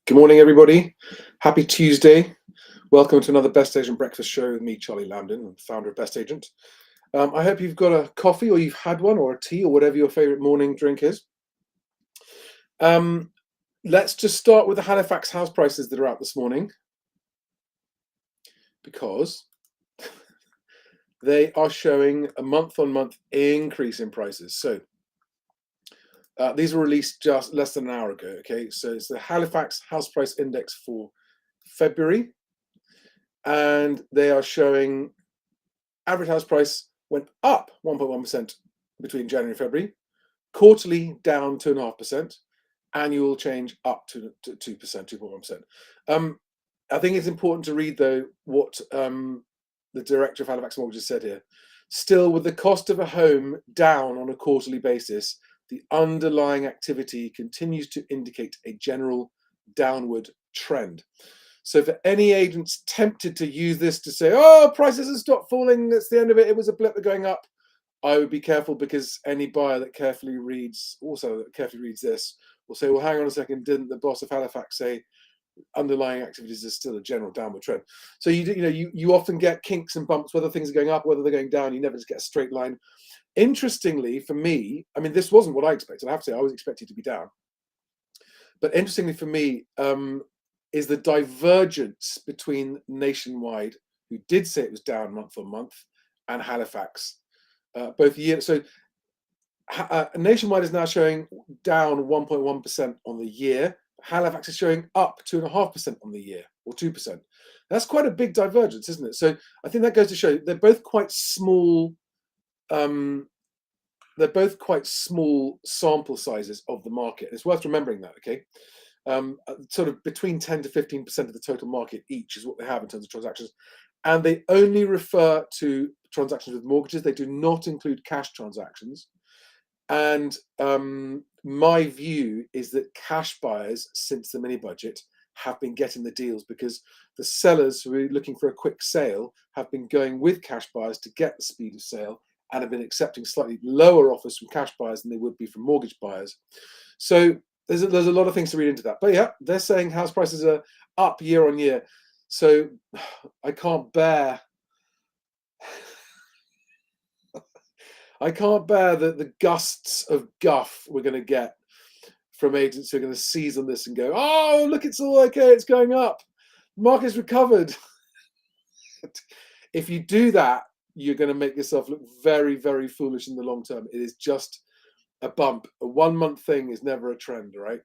Good morning, everybody. Happy Tuesday. Welcome to another Best Agent Breakfast Show with me, Charlie Lamdin, founder of Best Agent. I hope you've got a coffee or you've had one or a tea or whatever your favorite morning drink is. Let's just start with the Halifax house prices that are out this morning because they are showing a month-on-month increase in prices. So these were released just less than an hour ago, okay? So it's the Halifax House Price Index for February, and they are showing average house price went up 1.1% between January and February, quarterly down 2.5%, annual change up to 2%, 2.1%. I think it's important to read, though, what the director of Halifax Mortgages said here. Still, with the cost of a home down on a quarterly basis, the underlying activity continues to indicate a general downward trend. So for any agents tempted to use this to say, oh, prices have stopped falling, that's the end of it, it was a blip, they're going up, I would be careful, because any buyer that carefully reads this will say, well, hang on a second, didn't the boss of Halifax say underlying activities is still a general downward trend? So you often get kinks and bumps, whether things are going up, whether they're going down, you never just get a straight line. Interestingly, for me, I mean, this wasn't what I expected. I have to say, I was expecting to be down. But interestingly for me, is the divergence between Nationwide, who did say it was down month on month, and Halifax, both years. So Nationwide is now showing down 1.1% on the year. Halifax is showing up 2.5% on the year, or 2%. That's quite a big divergence, isn't it? So I think that goes to show they're both quite small. They're both quite small sample sizes of the market. It's worth remembering that, okay? Sort of between 10 to 15% of the total market each is what they have in terms of transactions. And they only refer to transactions with mortgages. They do not include cash transactions. And my view is that cash buyers, since the mini budget, have been getting the deals because the sellers who are looking for a quick sale have been going with cash buyers to get the speed of sale and have been accepting slightly lower offers from cash buyers than they would be from mortgage buyers. So there's a lot of things to read into that. But yeah, they're saying house prices are up year on year. So I can't bear the gusts of guff we're going to get from agents who are going to seize on this and go, oh, look, it's all okay, it's going up, the market's recovered. If you do that, you're going to make yourself look very, very foolish in the long term. It is just a bump. A 1 month thing is never a trend, right?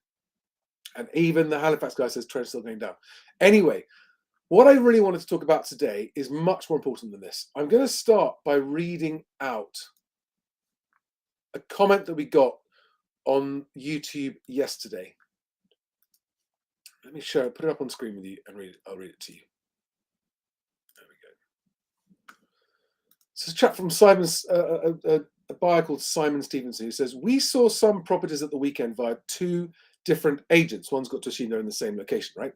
And even the Halifax guy says trend's still going down. Anyway, what I really wanted to talk about today is much more important than this. I'm going to start by reading out a comment that we got on YouTube yesterday. Let me put it up on screen with you and read it. I'll read it to you. There we go. This is a chap from a buyer called Simon Stevenson, who says, we saw some properties at the weekend via two different agents. One's got to assume they're in the same location, right?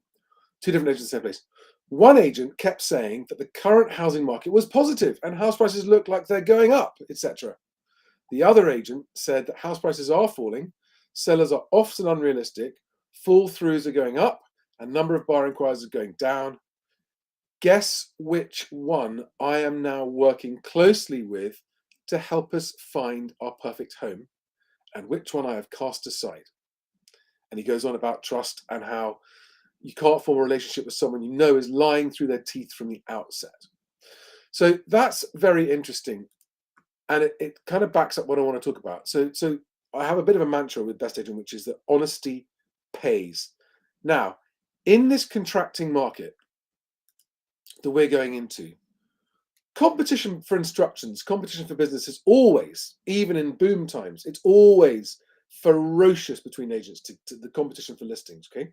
Two different agents in the same place. One agent kept saying that the current housing market was positive and house prices look like they're going up, etc. The other agent said that house prices are falling, sellers are often unrealistic, fall-throughs are going up, and number of buyer inquiries is going down. Guess which one I am now working closely with to help us find our perfect home, and which one I have cast aside. And he goes on about trust and how you can't form a relationship with someone you know is lying through their teeth from the outset. So that's very interesting. And it kind of backs up what I want to talk about. So I have a bit of a mantra with Best Agent, which is that honesty pays. Now, in this contracting market that we're going into, competition for instructions, competition for business is always, even in boom times, it's always ferocious between agents to the competition for listings, okay?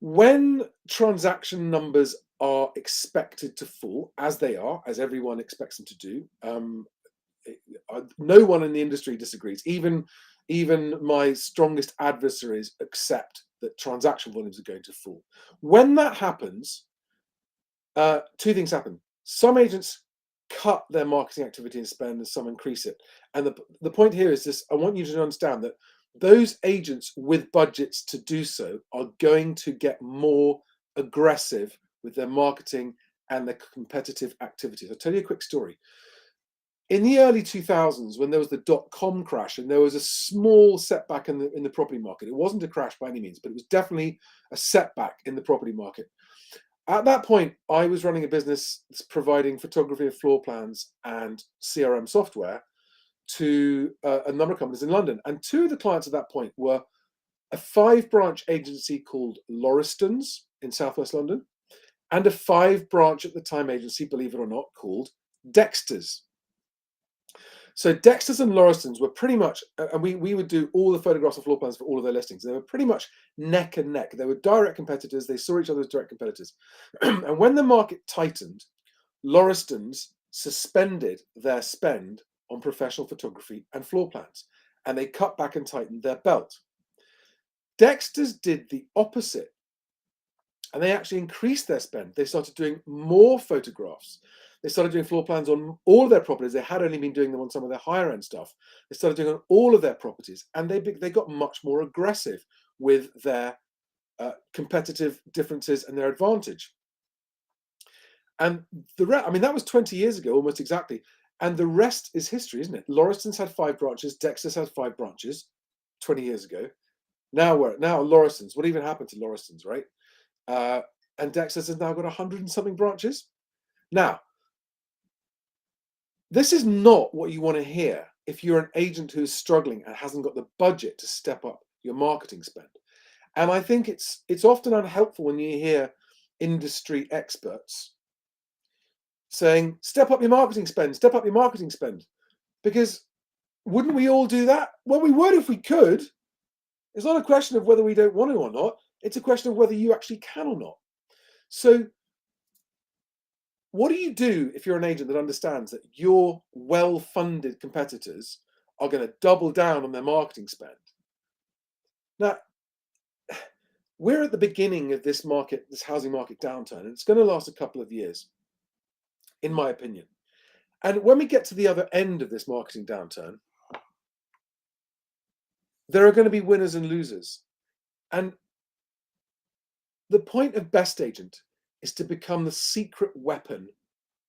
When transaction numbers are expected to fall, as they are, as everyone expects them to do, no one in the industry disagrees. Even my strongest adversaries accept that transaction volumes are going to fall. When that happens, two things happen. Some agents cut their marketing activity and spend, and some increase it. And the point here is this: I want you to understand that those agents with budgets to do so are going to get more aggressive with their marketing and their competitive activities. I'll tell you a quick story. In the early 2000s, when there was the dot-com crash and there was a small setback in the property market, it wasn't a crash by any means, but it was definitely a setback in the property market. At that point, I was running a business providing photography of floor plans and CRM software to a number of companies in London. And two of the clients at that point were a 5-branch agency called Lauriston's in Southwest London and a 5-branch at the time agency, believe it or not, called Dexter's. So Dexter's and Lauriston's were pretty much, and we would do all the photographs of floor plans for all of their listings. They were pretty much neck and neck. They were direct competitors. They saw each other as direct competitors. And when the market tightened, Lauriston's suspended their spend on professional photography and floor plans, and they cut back and tightened their belt. Dexter's did the opposite, and they actually increased their spend. They started doing more photographs. They started doing floor plans on all of their properties. They had only been doing them on some of their higher end stuff. They started doing on all of their properties, and they got much more aggressive with their competitive differences and their advantage. And that was 20 years ago, almost exactly. And the rest is history, isn't it? Lauriston's had 5 branches. Dexter's had 5 branches 20 years ago. Now Lauriston's. What even happened to Lauriston's, right? And Dexter's has now got 100 and something branches. Now, this is not what you want to hear if you're an agent who's struggling and hasn't got the budget to step up your marketing spend. And I think it's often unhelpful when you hear industry experts saying, step up your marketing spend, step up your marketing spend. Because wouldn't we all do that? Well, we would if we could. It's not a question of whether we don't want to or not. It's a question of whether you actually can or not. So what do you do if you're an agent that understands that your well-funded competitors are going to double down on their marketing spend? Now, we're at the beginning of this housing market downturn, and it's going to last a couple of years, in my opinion. And when we get to the other end of this marketing downturn, there are going to be winners and losers. And the point of BestAgent is to become the secret weapon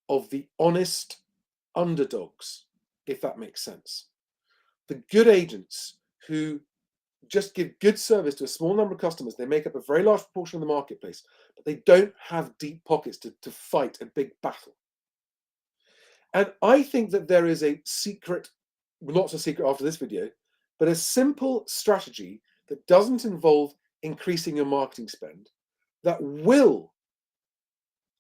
of the honest underdogs, if that makes sense. The good agents who just give good service to a small number of customers. They make up a very large proportion of the marketplace, but they don't have deep pockets to fight a big battle. And I think that there is a secret, not so secret after this video, but a simple strategy that doesn't involve increasing your marketing spend that will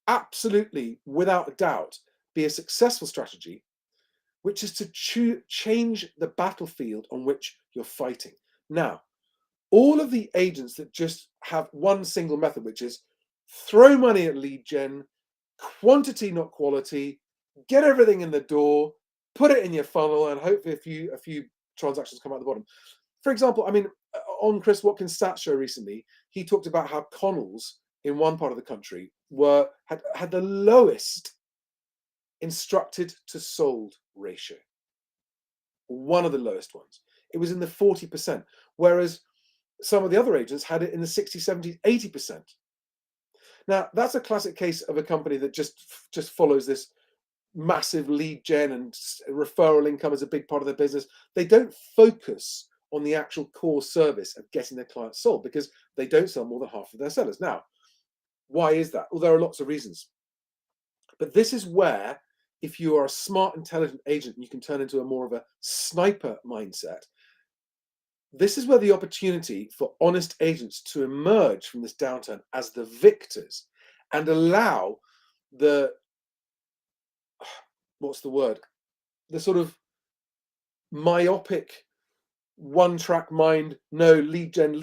absolutely, without a doubt, be a successful strategy, which is to change the battlefield on which you're fighting. Now, all of the agents that just have one single method, which is throw money at lead gen, quantity not quality, get everything in the door, put it in your funnel, and hopefully a few transactions come out the bottom. For example, on Chris Watkins' stats show recently, he talked about how Connells in one part of the country had the lowest instructed to sold ratio, one of the lowest ones. It was in the 40%, whereas some of the other agents had it in the 60, 70, 80%. Now, that's a classic case of a company that just follows this massive lead gen and referral income as a big part of their business. They don't focus on the actual core service of getting their clients sold because they don't sell more than half of their sellers. Now, why is that? Well, there are lots of reasons. But this is where, if you are a smart, intelligent agent, you can turn into more of a sniper mindset. This is where the opportunity for honest agents to emerge from this downturn as the victors and allow the sort of myopic, one-track mind, no lead gen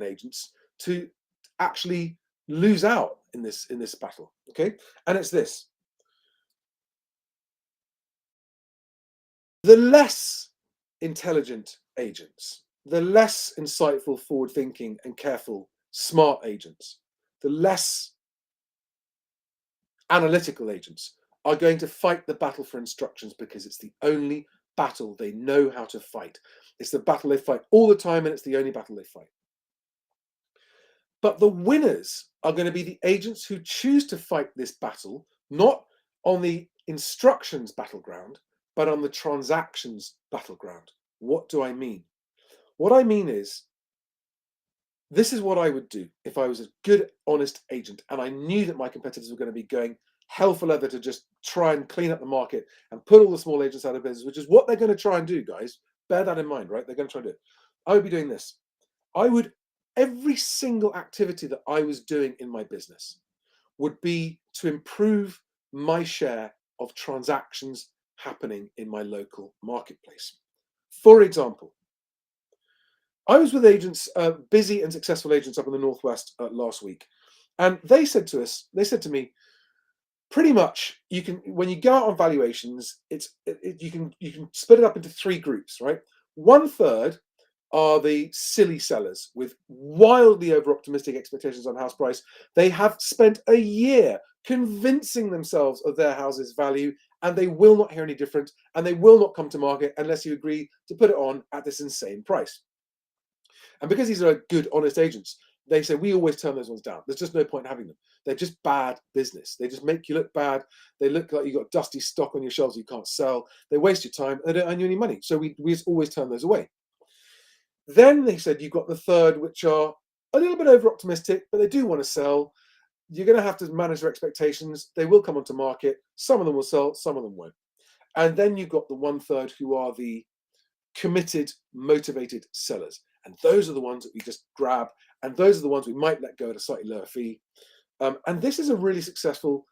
agents to actually lose out in this battle. Okay, and it's this: the less intelligent agents, the less insightful, forward-thinking, and careful, smart agents, the less analytical agents are going to fight the battle for instructions because it's the only battle they know how to fight. It's the battle they fight all the time, and it's the only battle they fight. But the winners are going to be the agents who choose to fight this battle, not on the instructions battleground, but on the transactions battleground. What do I mean? What I mean is, this is what I would do if I was a good, honest agent and I knew that my competitors were going to be going hell for leather to just try and clean up the market and put all the small agents out of business, which is what they're going to try and do, guys. Bear that in mind, right? They're going to try and do it. I would be doing this. Every single activity that I was doing in my business would be to improve my share of transactions happening in my local marketplace. For example, I was with agents, busy and successful agents up in the Northwest last week. And they said to me, pretty much you can, when you go out on valuations, you can split it up into three groups, right? 1/3 are the silly sellers with wildly over-optimistic expectations on house price. They have spent a year convincing themselves of their house's value, and they will not hear any different, and they will not come to market unless you agree to put it on at this insane price. And because these are good, honest agents, they say we always turn those ones down. There's just no point in having them. They're just bad business. They just make you look bad. They look like you've got dusty stock on your shelves you can't sell. They waste your time. They don't earn you any money. So we always turn those away. Then they said you've got the third, which are a little bit over optimistic, but they do want to sell. You're going to have to manage their expectations. They will come onto market. Some of them will sell, some of them won't. And then you've got the 1/3 who are the committed, motivated sellers. And those are the ones that we just grab. And those are the ones we might let go at a slightly lower fee. And this is a really successful,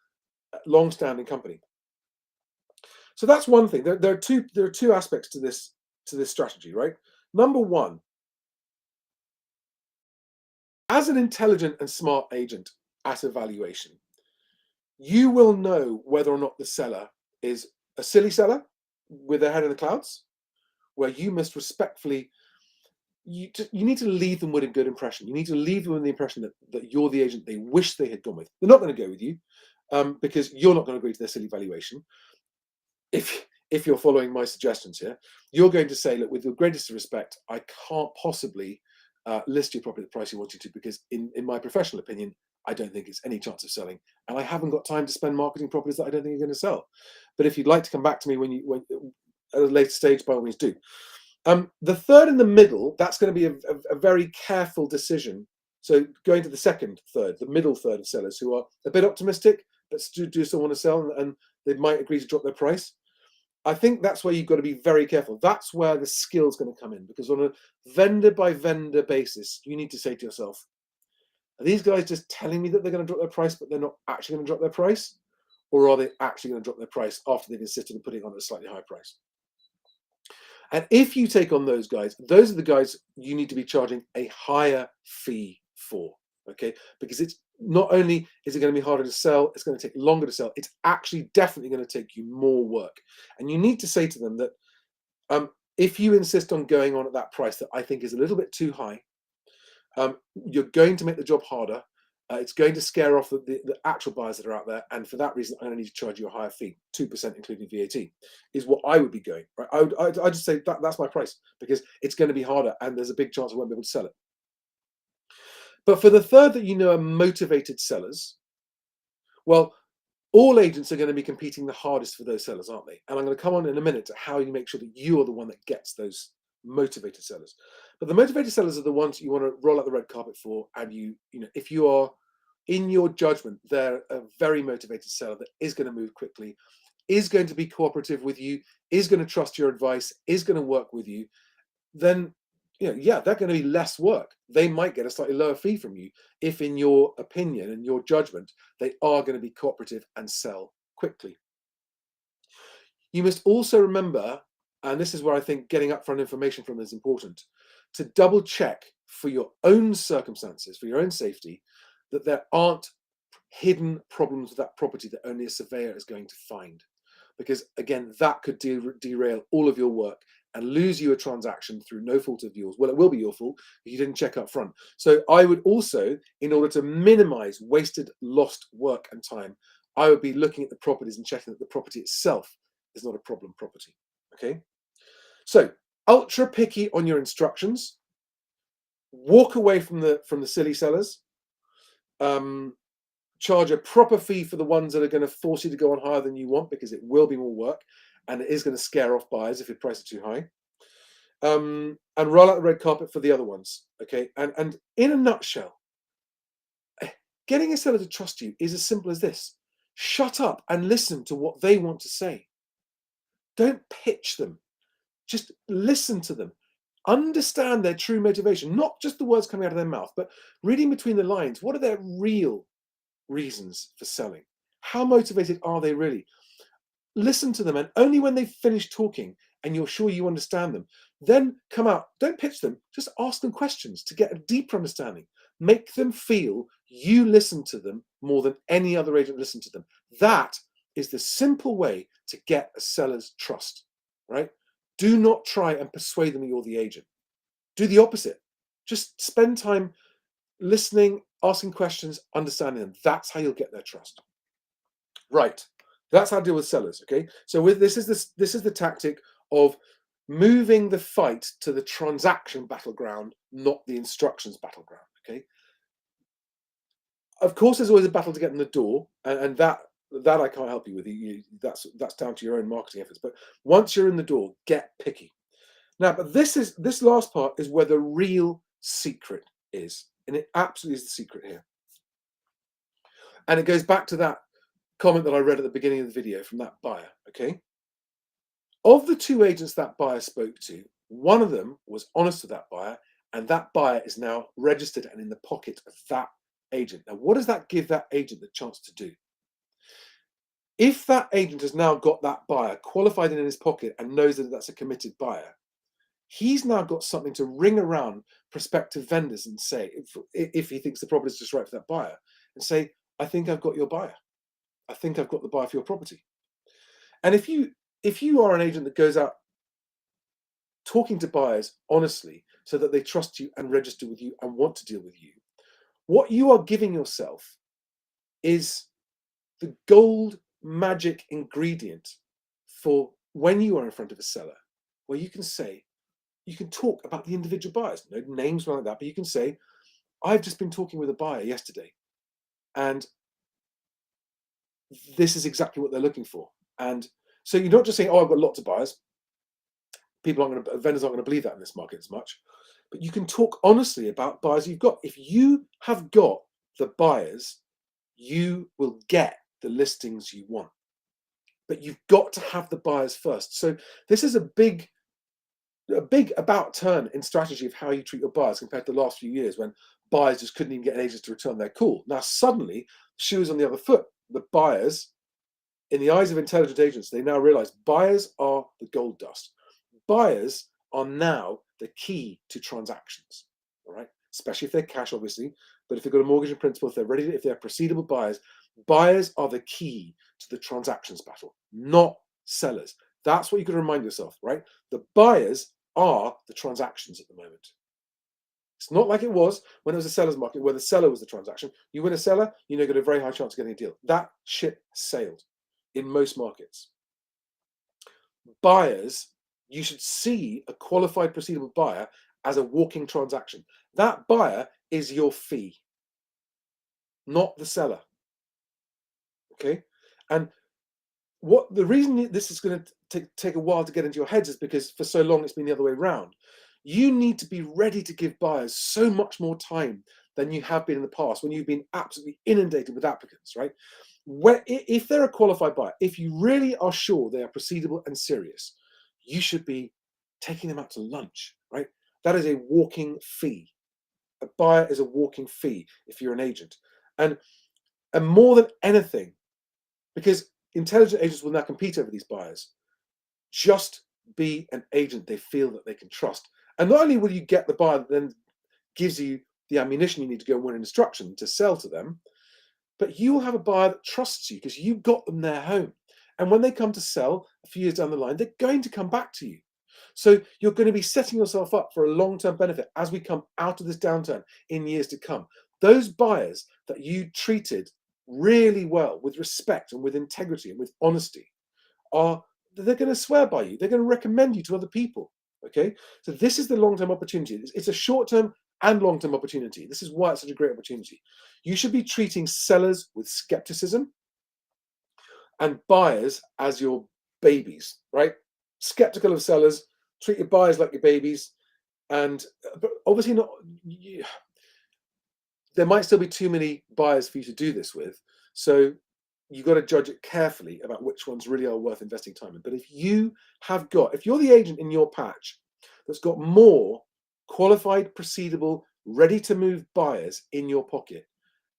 long-standing company. So that's one thing. There are two aspects to this strategy, right? Number one, as an intelligent and smart agent at a valuation, you will know whether or not the seller is a silly seller with their head in the clouds, where you must respectfully, you need to leave them with a good impression. You need to leave them with the impression that you're the agent they wish they had gone with. They're not going to go with you because you're not going to agree to their silly valuation. If you're following my suggestions here, you're going to say, look, with the greatest respect, I can't possibly list your property at the price you want you to, because in my professional opinion, I don't think it's any chance of selling, and I haven't got time to spend marketing properties that I don't think are going to sell. But if you'd like to come back to me when at a later stage, by all means do. The third in the middle, that's going to be a very careful decision. So going to the second third, the middle third of sellers who are a bit optimistic, but do still want to sell, and they might agree to drop their price. I think that's where you've got to be very careful. That's where the skill is going to come in, because on a vendor by vendor basis, you need to say to yourself, are these guys just telling me that they're going to drop their price, but they're not actually going to drop their price? Or are they actually going to drop their price after they've insisted on putting it on at a slightly higher price? And if you take on those guys, those are the guys you need to be charging a higher fee for, okay? Because it's not only is it going to be harder to sell, it's going to take longer to sell, it's actually definitely going to take you more work. And you need to say to them that if you insist on going on at that price that I think is a little bit too high, you're going to make the job harder. It's going to scare off the actual buyers that are out there, and for that reason, I'm going to need to charge you a higher fee, 2% including VAT, is what I would be going. Right? I'd just say that's my price, because it's going to be harder, and there's a big chance I won't be able to sell it. But for the third that you know are motivated sellers, well, all agents are going to be competing the hardest for those sellers, aren't they? And I'm going to come on in a minute to how you make sure that you are the one that gets those motivated sellers. But the motivated sellers are the ones you want to roll out the red carpet for, and you know, if you are, in your judgment, they're a very motivated seller that is going to move quickly, is going to be cooperative with you, is going to trust your advice, is going to work with you, then yeah, they're going to be less work. They might get a slightly lower fee from you if, in your opinion and your judgment, they are going to be cooperative and sell quickly. You must also remember, and this is where I think getting upfront information from is important, to double check for your own circumstances, for your own safety, that there aren't hidden problems with that property that only a surveyor is going to find. Because again, that could derail all of your work and lose you a transaction through no fault of yours. Well, it will be your fault if you didn't check up front. So I would also, in order to minimize wasted, lost work and time, I would be looking at the properties and checking that the property itself is not a problem property. Okay. So ultra picky on your instructions, walk away from the silly sellers, charge a proper fee for the ones that are going to force you to go on higher than you want, because it will be more work and it is going to scare off buyers if your price is too high. And roll out the red carpet for the other ones. Okay. And in a nutshell, getting a seller to trust you is as simple as this. Shut up and listen to what they want to say. Don't pitch them. Just listen to them. Understand their true motivation, not just the words coming out of their mouth, but reading between the lines. What are their real reasons for selling? How motivated are they really? Listen to them, and only when they've finished talking and you're sure you understand them, then come out. Don't pitch them, just ask them questions to get a deeper understanding. Make them feel you listen to them more than any other agent listened to them. That is the simple way to get a seller's trust, right? Do not try and persuade them you're the agent. Do the opposite. Just spend time listening, asking questions, understanding them. That's how you'll get their trust. Right. That's how to deal with sellers. Okay. So this is the tactic of moving the fight to the transaction battleground, not the instructions battleground. Okay. Of course, there's always a battle to get in the door, and that I can't help you with. That's down to your own marketing efforts. But once you're in the door, get picky. Now, but this last part is where the real secret is, and it absolutely is the secret here. And it goes back to that comment that I read at the beginning of the video from that buyer. Okay. Of the two agents that buyer spoke to, one of them was honest with that buyer, and that buyer is now registered and in the pocket of that agent. Now, what does that give that agent the chance to do? If that agent has now got that buyer qualified in his pocket and knows that that's a committed buyer, he's now got something to ring around prospective vendors and say, if he thinks the property is just right for that buyer, and say, I think I've got your buyer. I think I've got the buyer for your property. And if you are an agent that goes out talking to buyers honestly so that they trust you and register with you and want to deal with you, what you are giving yourself is the gold magic ingredient for when you are in front of a seller, where you can talk about the individual buyers, no names like that, but you can say, I've just been talking with a buyer yesterday, and this is exactly what they're looking for. And so you're not just saying, oh, I've got lots of buyers. Vendors aren't going to believe that in this market as much. But you can talk honestly about buyers you've got. If you have got the buyers, you will get the listings you want. But you've got to have the buyers first. So this is a big about turn in strategy of how you treat your buyers compared to the last few years when buyers just couldn't even get an agent to return their call. Now suddenly, shoe is on the other foot. The buyers, in the eyes of intelligent agents, they now realize buyers are the gold dust. Buyers are now the key to transactions, all right? Especially if they're cash, obviously, but if they've got a mortgage in principle, if they're proceedable buyers, buyers are the key to the transactions battle, not sellers. That's what you got to remind yourself, right? The buyers are the transactions at the moment. It's not like it was when it was a seller's market where the seller was the transaction. You win a seller, you got a very high chance of getting a deal. That ship sailed in most markets. Buyers, you should see a qualified proceedable buyer as a walking transaction. That buyer is your fee, not the seller. Okay? And what the reason this is going to take a while to get into your heads is because for so long it's been the other way around. You need to be ready to give buyers so much more time than you have been in the past when you've been absolutely inundated with applicants, right? If they're a qualified buyer, if you really are sure they are proceedable and serious, you should be taking them out to lunch, right? That is a walking fee. A buyer is a walking fee if you're an agent. And more than anything, because intelligent agents will now compete over these buyers, just be an agent they feel that they can trust. And not only will you get the buyer that then gives you the ammunition you need to go and win an instruction to sell to them, but you will have a buyer that trusts you because you got them their home. And when they come to sell a few years down the line, they're going to come back to you. So you're going to be setting yourself up for a long-term benefit as we come out of this downturn in years to come. Those buyers that you treated really well, with respect and with integrity and with honesty, they're going to swear by you. They're going to recommend you to other people. Okay, so this is the long-term opportunity. It's a short-term and long-term opportunity. This is why it's such a great opportunity. You should be treating sellers with skepticism and buyers as your babies, right? Skeptical of sellers, treat your buyers like your babies, and but obviously not. There might still be too many buyers for you to do this with, so you've got to judge it carefully about which ones really are worth investing time in. But if you're the agent in your patch that's got more qualified, proceedable, ready to move buyers in your pocket,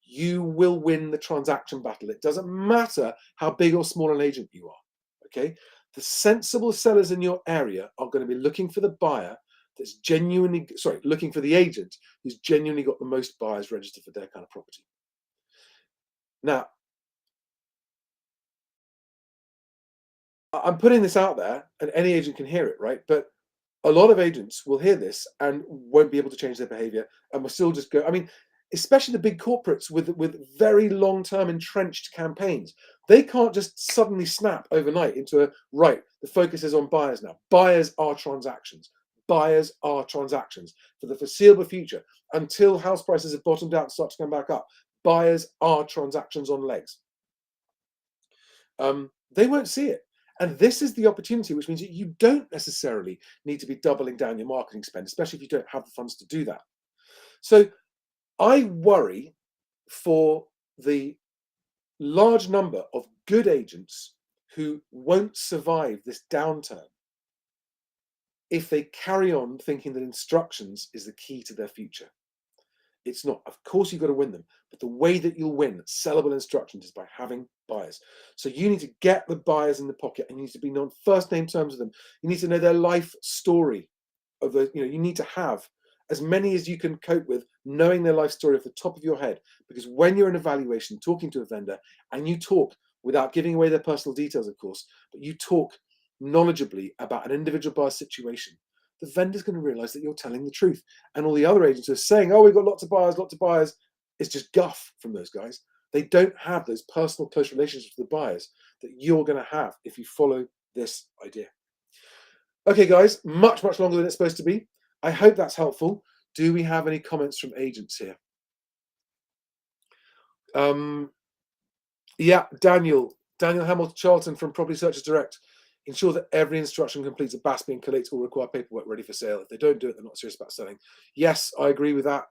you will win the transaction battle. It doesn't matter how big or small an agent you are. Okay, the sensible sellers in your area are going to be looking for the buyer looking for the agent who's genuinely got the most buyers registered for their kind of property. Now, I'm putting this out there, and any agent can hear it, right? But a lot of agents will hear this and won't be able to change their behavior, and will still just go. I mean, especially the big corporates with very long-term entrenched campaigns, they can't just suddenly snap overnight into the focus is on buyers now. Buyers are transactions. Buyers are transactions for the foreseeable future until house prices have bottomed out and start to come back up. Buyers are transactions on legs. They won't see it. And this is the opportunity, which means that you don't necessarily need to be doubling down your marketing spend, especially if you don't have the funds to do that. So I worry for the large number of good agents who won't survive this downturn if they carry on thinking that instructions is the key to their future. It's not. Of course, you've got to win them, but the way that you'll win sellable instructions is by having buyers. So you need to get the buyers in the pocket, and you need to be on first name terms with them. You need to know their life story. You need to have as many as you can cope with, knowing their life story off the top of your head. Because when you're in evaluation, talking to a vendor, and you talk without giving away their personal details, of course, but you talk knowledgeably about an individual buyer's situation, the vendor's going to realize that you're telling the truth. And all the other agents who are saying, oh, we've got lots of buyers, it's just guff from those guys. They don't have those personal, close relationships with the buyers that you're going to have if you follow this idea. Okay, guys, much, much longer than it's supposed to be. I hope that's helpful. Do we have any comments from agents here? Yeah, Daniel Hamilton Charlton from Property Searchers Direct. Ensure that every instruction completes a BAS being collated or require paperwork ready for sale. If they don't do it, they're not serious about selling. Yes, I agree with that.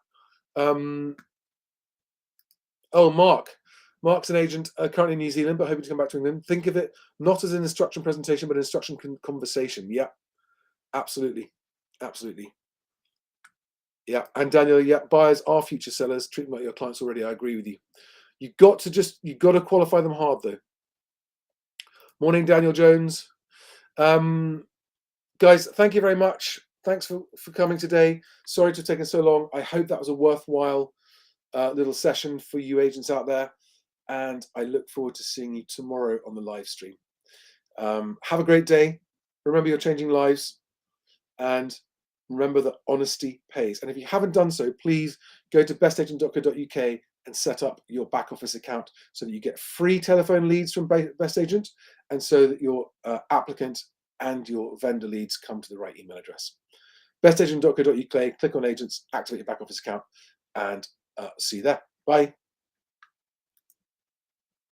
Mark's an agent currently in New Zealand, but hoping to come back to England. Think of it not as an instruction presentation, but an instruction conversation. Yeah, absolutely. Yeah, and Daniel, yeah, buyers are future sellers. Treat them like your clients already. I agree with you. You've got to qualify them hard, though. Morning, Daniel Jones. Guys, thank you very much. Thanks for coming today. Sorry to have taken so long. I hope that was a worthwhile little session for you agents out there. And I look forward to seeing you tomorrow on the live stream. Have a great day. Remember, you're changing lives. And remember that honesty pays. And if you haven't done so, please go to bestagent.co.uk and set up your back office account so that you get free telephone leads from BestAgent, and so that your applicant and your vendor leads come to the right email address. bestagent.co.uk, click on agents, activate your back office account, and see you there. Bye.